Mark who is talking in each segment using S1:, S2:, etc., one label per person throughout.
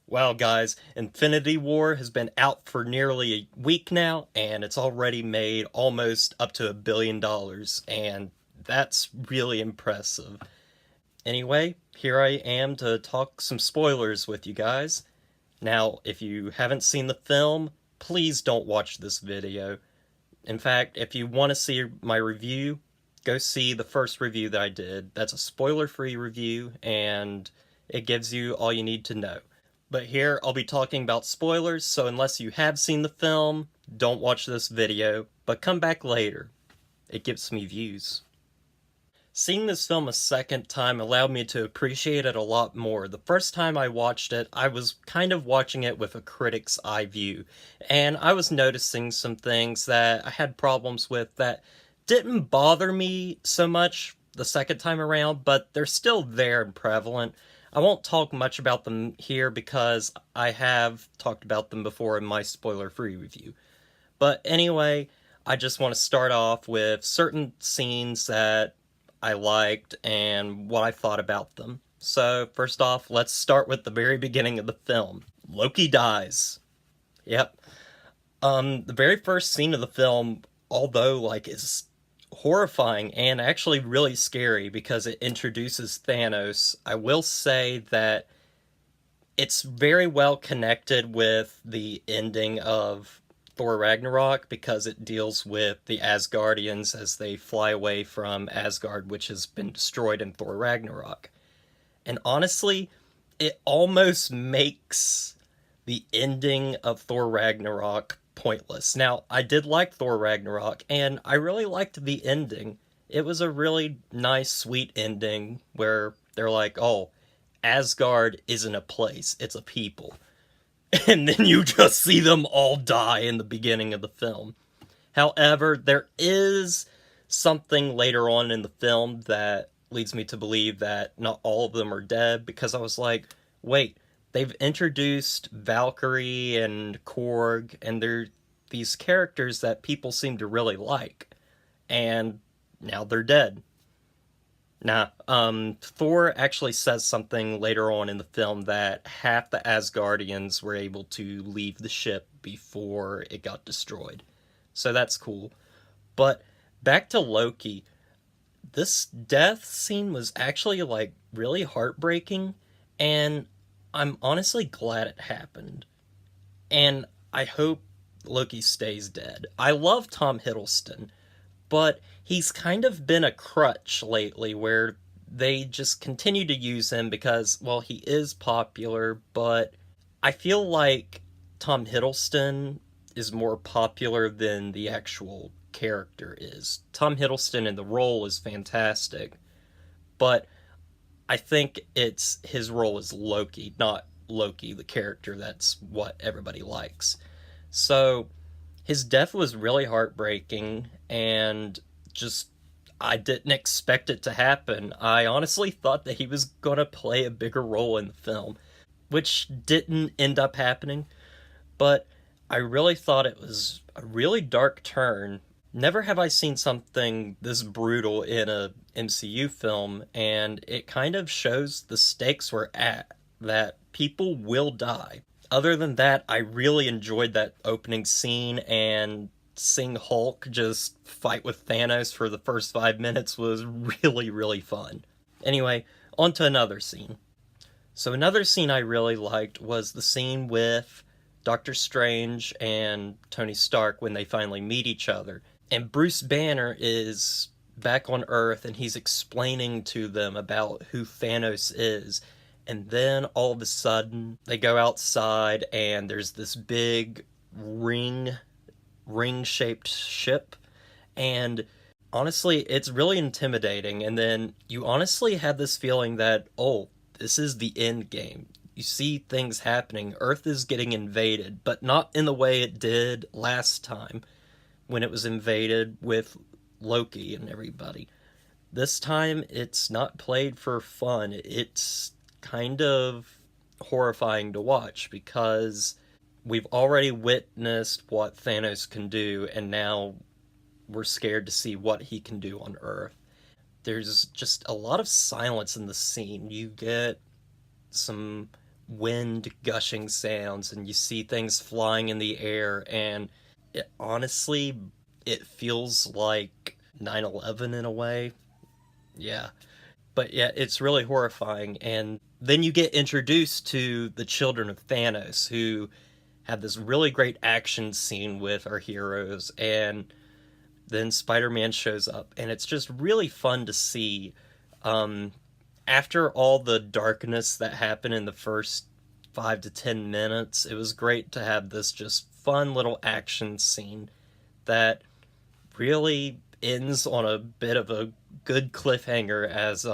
S1: Wow, guys, Infinity War has been out for nearly a week now, and it's already made almost up to $1 billion, and that's really impressive. Anyway, here I am to talk some spoilers with you guys. Now, if you haven't seen the film, please don't watch this video. In fact, if you want to see my review, go see the first review that I did. That's a spoiler-free review, and it gives you all you need to know. But here, I'll be talking about spoilers, so unless you have seen the film, don't watch this video, but come back later. It gives me views. Seeing this film a second time allowed me to appreciate it a lot more. The first time I watched it, I was kind of watching it with a critic's eye view, and I was noticing some things that I had problems with that didn't bother me so much the second time around, but they're still there and prevalent. I won't talk much about them here because I have talked about them before in my spoiler-free review. But anyway, I just want to start off with certain scenes that I liked and what I thought about them. So, first off, let's start with the very beginning of the film. Loki dies. Yep. The very first scene of the film, although is horrifying and actually really scary because it introduces Thanos, I will say that it's very well connected with the ending of Thor Ragnarok because it deals with the Asgardians as they fly away from Asgard, which has been destroyed in Thor Ragnarok. And honestly, it almost makes the ending of Thor Ragnarok pointless. Now, I did like Thor Ragnarok, and I really liked the ending. It was a really nice, sweet ending where they're like, oh, Asgard isn't a place, it's a people. And then you just see them all die in the beginning of the film. However, there is something later on in the film that leads me to believe that not all of them are dead because I was like, wait, they've introduced Valkyrie and Korg, and they're these characters that people seem to really like, and now they're dead. Nah, Thor actually says something later on in the film that half the Asgardians were able to leave the ship before it got destroyed. So that's cool. But back to Loki, this death scene was actually really heartbreaking, and I'm honestly glad it happened. And I hope Loki stays dead. I love Tom Hiddleston, but he's kind of been a crutch lately where they just continue to use him because, well, he is popular, but I feel like Tom Hiddleston is more popular than the actual character is. Tom Hiddleston in the role is fantastic, but I think it's his role as Loki, not Loki, the character. That's what everybody likes. So his death was really heartbreaking, and just I didn't expect it to happen. I honestly thought that he was going to play a bigger role in the film, which didn't end up happening, but I really thought it was a really dark turn. Never have I seen something this brutal in a MCU film, and it kind of shows the stakes we're at, that people will die. Other than that, I really enjoyed that opening scene, and seeing Hulk just fight with Thanos for the first 5 minutes was really, really fun. Anyway, on to another scene. So another scene I really liked was the scene with Doctor Strange and Tony Stark when they finally meet each other. And Bruce Banner is back on Earth and he's explaining to them about who Thanos is. And then all of a sudden they go outside and there's this big ring shaped ship, and honestly it's really intimidating. And then you honestly have this feeling that, oh, this is the end game. You see things happening. Earth is getting invaded, but not in the way it did last time when it was invaded with Loki and everybody. This time it's not played for fun. It's kind of horrifying to watch because we've already witnessed what Thanos can do, and now we're scared to see what he can do on Earth. There's just a lot of silence in the scene. You get some wind gushing sounds, and you see things flying in the air, and honestly, it feels like 9/11 in a way. Yeah. But yeah, it's really horrifying. And then you get introduced to the children of Thanos, who have this really great action scene with our heroes. And then Spider Man shows up, and it's just really fun to see. Um, After all the darkness that happened in the first 5 to 10 minutes, it was great to have this just fun little action scene that really ends on a bit of a good cliffhanger as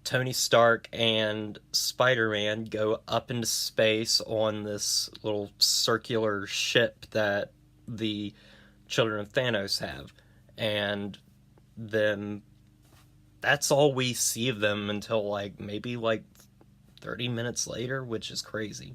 S1: Tony Stark and Spider-Man go up into space on this little circular ship that the children of Thanos have. And then that's all we see of them until like maybe like 30 minutes later, which is crazy.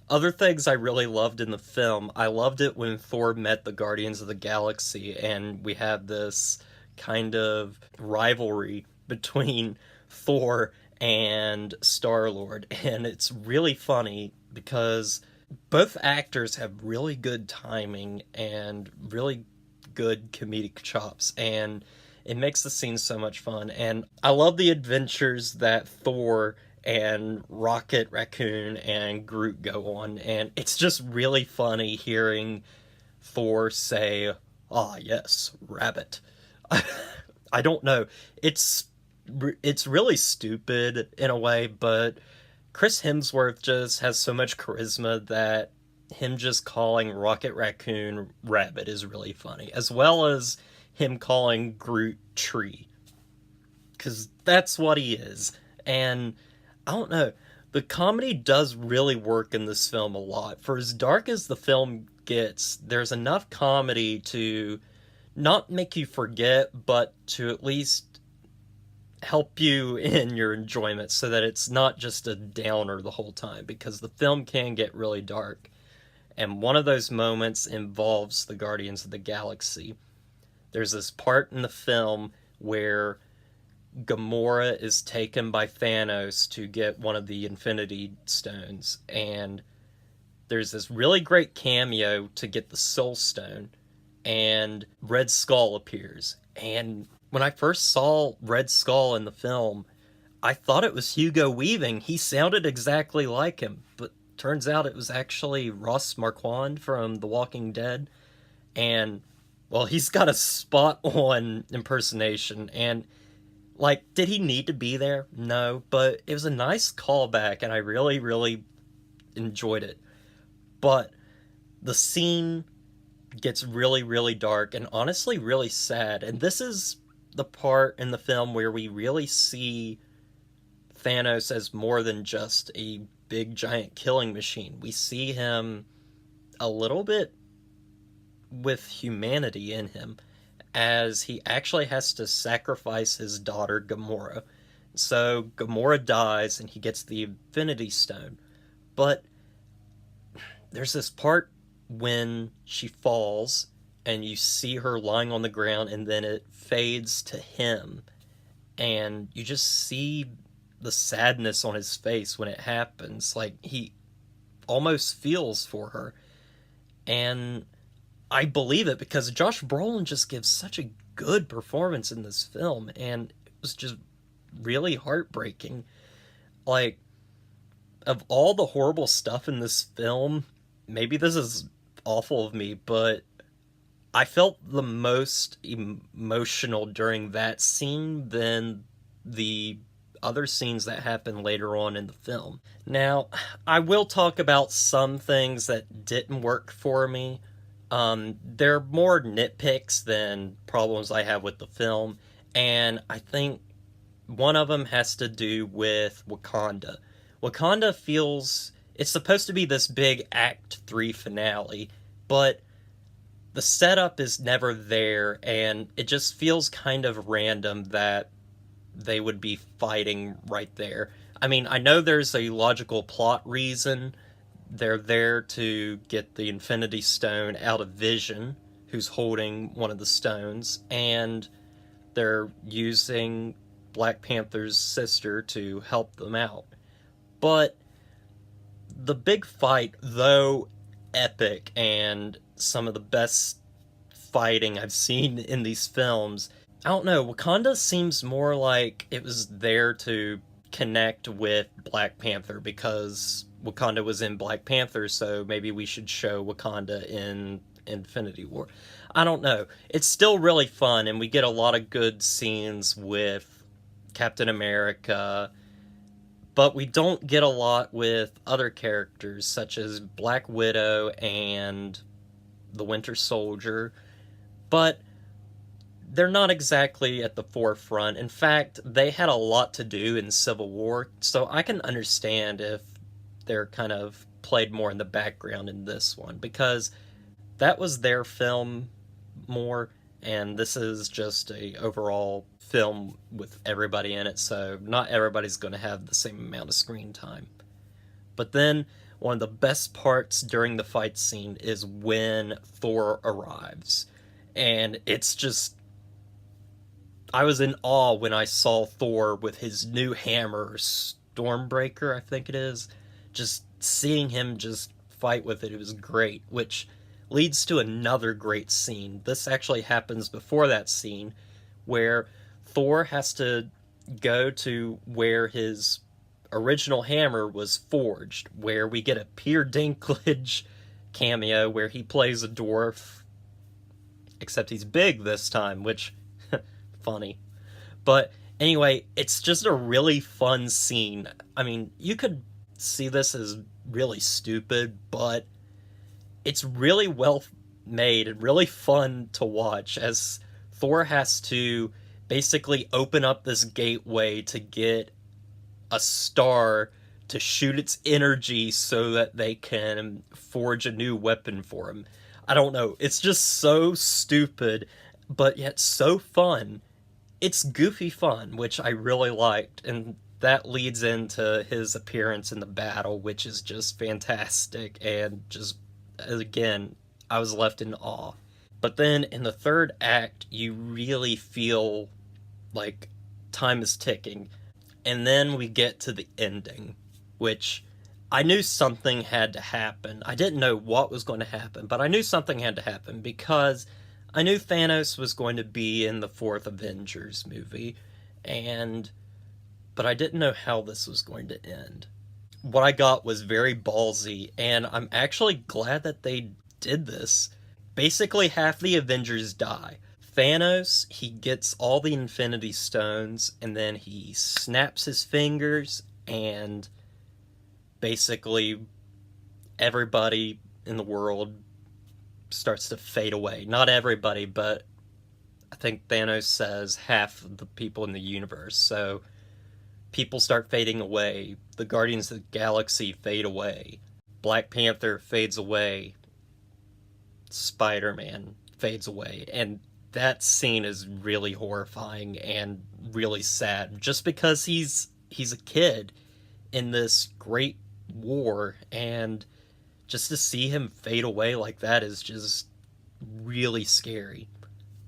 S1: Other things I really loved in the film, I loved it when Thor met the Guardians of the Galaxy, and we had this kind of rivalry between Thor and Star-Lord. And it's really funny because both actors have really good timing and really good comedic chops, and it makes the scene so much fun. And I love the adventures that Thor and Rocket Raccoon and Groot go on, and it's just really funny hearing Thor say, "Ah, yes, rabbit." I don't know. It's it's really stupid in a way, but Chris Hemsworth just has so much charisma that him just calling Rocket Raccoon rabbit is really funny, as well as him calling Groot tree, because that's what he is. And I don't know. The comedy does really work in this film a lot. For as dark as the film gets, there's enough comedy to not make you forget, but to at least help you in your enjoyment so that it's not just a downer the whole time, because the film can get really dark. And one of those moments involves the Guardians of the Galaxy. There's this part in the film where Gamora is taken by Thanos to get one of the Infinity Stones, and there's this really great cameo to get the Soul Stone, and Red Skull appears. And when I first saw Red Skull in the film, I thought it was Hugo Weaving. He sounded exactly like him, but turns out it was actually Ross Marquand from The Walking Dead. And, well, he's got a spot on impersonation, and like, did he need to be there? No, but it was a nice callback, and I really, really enjoyed it. But the scene gets really, really dark and honestly really sad. And this is the part in the film where we really see Thanos as more than just a big, giant killing machine. We see him a little bit with humanity in him, as he actually has to sacrifice his daughter Gamora. So Gamora dies and he gets the Infinity Stone. But there's this part when she falls and you see her lying on the ground, and then it fades to him, and you just see the sadness on his face when it happens. Like, he almost feels for her. And I believe it because Josh Brolin just gives such a good performance in this film, and it was just really heartbreaking. Like, of all the horrible stuff in this film, maybe this is awful of me, but I felt the most emotional during that scene than the other scenes that happen later on in the film. Now, I will talk about some things that didn't work for me. They're more nitpicks than problems I have with the film, and I think one of them has to do with Wakanda. Wakanda feels it's supposed to be this big Act 3 finale, but the setup is never there, and it just feels kind of random that they would be fighting right there. I mean, I know there's a logical plot reason. They're there to get the Infinity Stone out of Vision, who's holding one of the stones, and they're using Black Panther's sister to help them out. But the big fight, though epic and some of the best fighting I've seen in these films, I don't know, Wakanda seems more like it was there to connect with Black Panther because Wakanda was in Black Panther, so maybe we should show Wakanda in Infinity War. I don't know. It's still really fun, and we get a lot of good scenes with Captain America, but we don't get a lot with other characters such as Black Widow and the Winter Soldier. But they're not exactly at the forefront. In fact, they had a lot to do in Civil War, so I can understand if they're kind of played more in the background in this one because that was their film more, and this is just a overall film with everybody in it, so not everybody's going to have the same amount of screen time. But then one of the best parts during the fight scene is when Thor arrives. And it's just, I was in awe when I saw Thor with his new hammer, Stormbreaker, I think it is. Just seeing him just fight with it, it was great, which leads to another great scene. This actually happens before that scene, where Thor has to go to where his original hammer was forged, where we get a Peter Dinklage cameo where he plays a dwarf, except he's big this time, which funny. But anyway, it's just a really fun scene. I mean, you could see this as really stupid, but it's really well made and really fun to watch as Thor has to basically open up this gateway to get a star to shoot its energy so that they can forge a new weapon for him. I don't know, it's just so stupid, but yet so fun. It's goofy fun, which I really liked, and that leads into his appearance in the battle, which is just fantastic, and just, again, I was left in awe. But then in the third act, you really feel like time is ticking, and then we get to the ending, which I knew something had to happen. I didn't know what was going to happen, but I knew something had to happen because I knew Thanos was going to be in the fourth Avengers movie, but I didn't know how this was going to end. What I got was very ballsy, and I'm actually glad that they did this. Basically, half the Avengers die. Thanos, he gets all the Infinity Stones, and then he snaps his fingers, and basically everybody in the world starts to fade away. Not everybody, but I think Thanos says half of the people in the universe. So people start fading away. The Guardians of the Galaxy fade away. Black Panther fades away. Spider-Man fades away. And that scene is really horrifying and really sad just because he's a kid in this great war, and just to see him fade away like that is just really scary.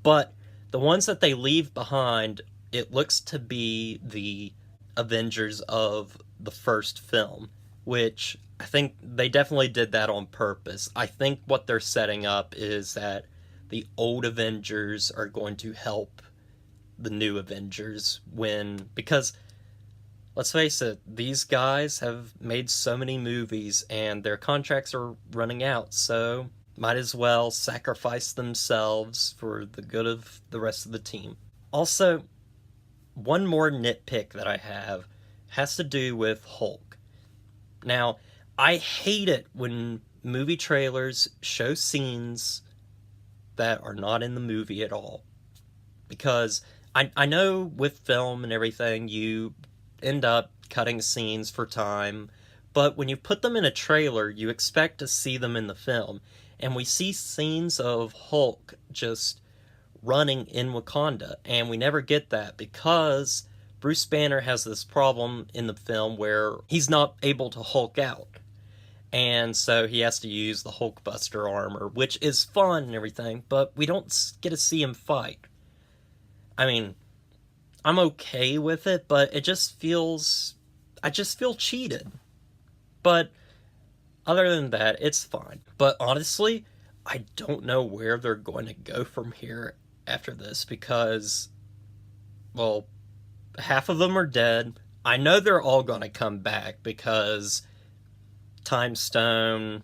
S1: But the ones that they leave behind, it looks to be the Avengers of the first film, which I think they definitely did that on purpose. I think what they're setting up is that the old Avengers are going to help the new Avengers because let's face it, these guys have made so many movies and their contracts are running out, so might as well sacrifice themselves for the good of the rest of the team. Also, one more nitpick that I have has to do with Hulk. Now, I hate it when movie trailers show scenes that are not in the movie at all. Because I know with film and everything, you end up cutting scenes for time, but when you put them in a trailer, you expect to see them in the film. And we see scenes of Hulk just running in Wakanda, and we never get that because Bruce Banner has this problem in the film where he's not able to Hulk out. And so he has to use the Hulkbuster armor, which is fun and everything, but we don't get to see him fight. I mean, I'm okay with it, but I just feel cheated. But Other than that, it's fine. But honestly, I don't know where they're going to go from here after this because, well, half of them are dead. I know they're all going to come back because Time Stone,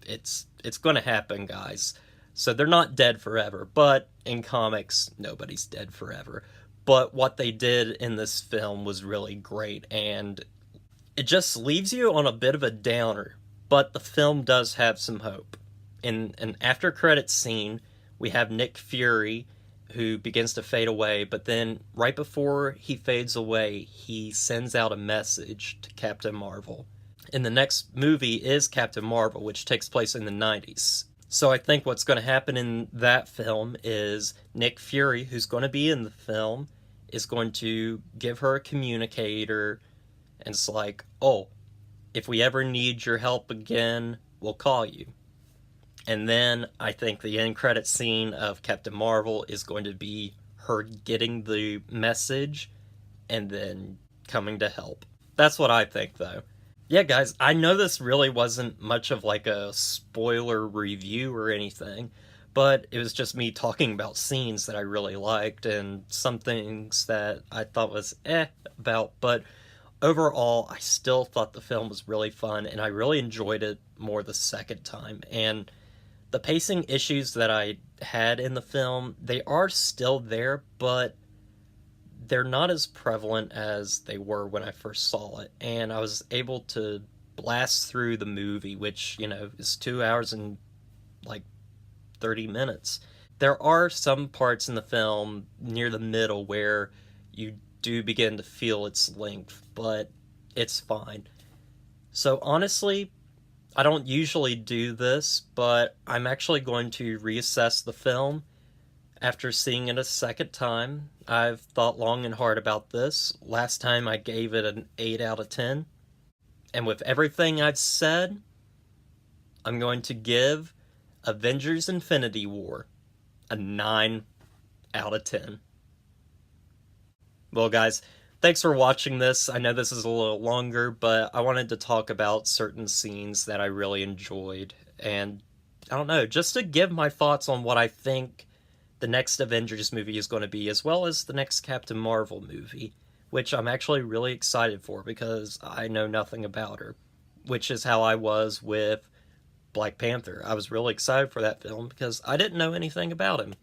S1: it's going to happen, guys. So they're not dead forever, but in comics, nobody's dead forever. But what they did in this film was really great, and it just leaves you on a bit of a downer, but the film does have some hope. In an after credits scene, we have Nick Fury who begins to fade away, but then right before he fades away, he sends out a message to Captain Marvel. And the next movie is Captain Marvel, which takes place in the 90s. So I think what's going to happen in that film is Nick Fury, who's going to be in the film, is going to give her a communicator, and it's like, oh, if we ever need your help again, we'll call you. And then I think the end credit scene of Captain Marvel is going to be her getting the message and then coming to help. That's what I think, though. Yeah, guys, I know this really wasn't much of like a spoiler review or anything, but it was just me talking about scenes that I really liked and some things that I thought was about, but overall, I still thought the film was really fun, and I really enjoyed it more the second time. And the pacing issues that I had in the film, they are still there, but they're not as prevalent as they were when I first saw it. And I was able to blast through the movie, which, is 2 hours and like 30 minutes. There are some parts in the film near the middle where you do begin to feel its length, but it's fine. So honestly, I don't usually do this, but I'm actually going to reassess the film after seeing it a second time. I've thought long and hard about this. Last time I gave it an 8 out of 10. And with everything I've said, I'm going to give Avengers Infinity War a 9 out of 10. Well, guys, thanks for watching this. I know this is a little longer, but I wanted to talk about certain scenes that I really enjoyed. And I don't know, just to give my thoughts on what I think the next Avengers movie is going to be, as well as the next Captain Marvel movie, which I'm actually really excited for because I know nothing about her, which is how I was with Black Panther. I was really excited for that film because I didn't know anything about him.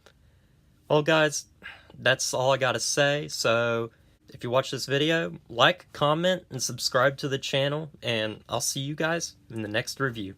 S1: Well, guys, that's all I gotta say. So if you watch this video, like, comment, and subscribe to the channel, and I'll see you guys in the next review.